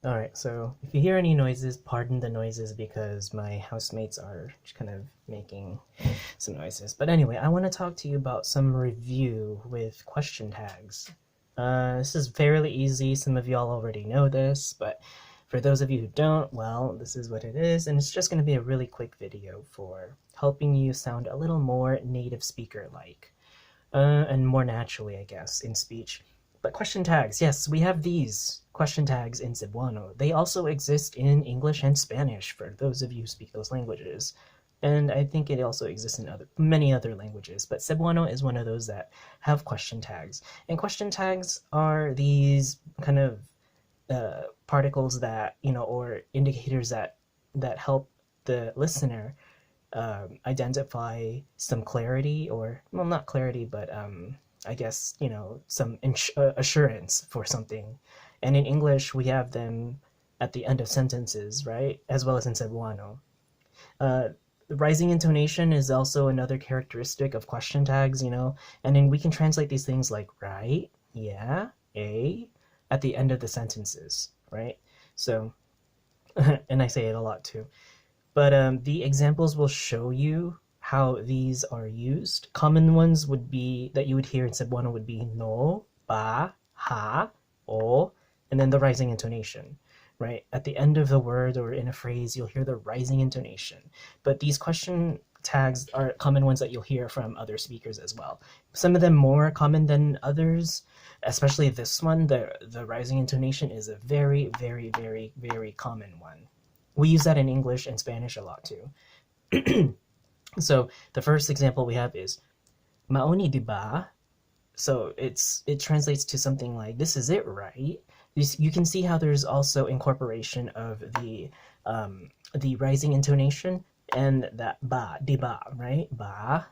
Alright, so if you hear any noises, pardon the noises because my housemates are kind of making some noises. But anyway, I want to talk to you about some review with question tags. This is fairly easy. Some of y'all already know this, but for those of you who don't, well, this is what it is, and it's just going to be a really quick video for helping you sound a little more native speaker-like, and more naturally, I guess, in speech. But question tags, yes, we have these question tags in Cebuano. They also exist in English and Spanish for those of you who speak those languages. And I think it also exists in many other languages, but Cebuano is one of those that have question tags. And question tags are these kind of particles that, or indicators that help the listener identify some clarity, or, well, not clarity, but I guess, some assurance for something. And in English, we have them at the end of sentences, right? As well as in Cebuano. Uh, Rising intonation is also another characteristic of question tags, and then we can translate these things like right, yeah, a, at the end of the sentences, right? So, and I say it a lot too. But the examples will show you how these are used. Common ones would be that you would hear in Cebuano would be no, ba, ha, o, and then the rising intonation, right? At the end of the word or in a phrase, you'll hear the rising intonation. But these question tags are common ones that you'll hear from other speakers as well. Some of them more common than others, especially this one, the rising intonation is a very, very, very, very common one. We use that in English and Spanish a lot too. So the first example we have is maoni diba. So it translates to something like this is it, right? You can see how there's also incorporation of the rising intonation and that ba diba, right? Ba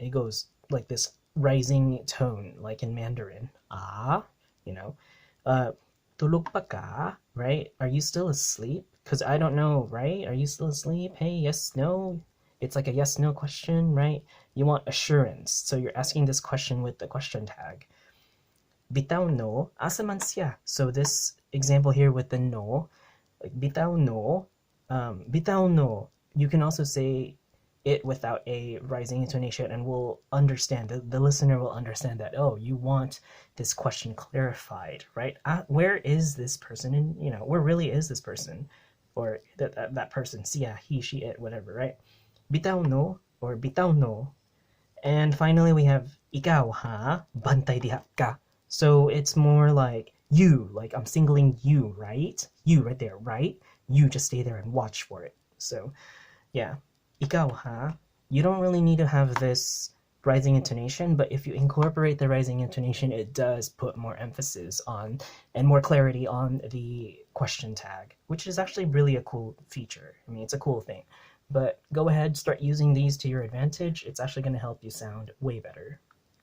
it goes like this rising tone, like in Mandarin. You know. Uh, Tulog pa ka, right? Are you still asleep? Because I don't know, right? Are you still asleep? Hey, yes, no. It's like a yes, no question, right? You want assurance. So you're asking this question with the question tag. Bitaw no, asa man siya. So this example here with the no, like bitaw no, bitaw no. You can also say it without a rising intonation, and we'll understand, the listener will understand that, oh, you want this question clarified, right? Where is this person, and where really is this person, or that person, siya, he, she, it, whatever, right? Bitaw no, or bitaw no. And finally we have ikaw ha, bantay diha ka. So it's more like you, like I'm singling you, right? You right there, right? You just stay there and watch for it. So yeah, ikaw ha. You don't really need to have this rising intonation, but if you incorporate the rising intonation, it does put more emphasis on and more clarity on the question tag, which is actually really a cool feature. I mean, it's a cool thing. But go ahead, start using these to your advantage. It's actually going to help you sound way better.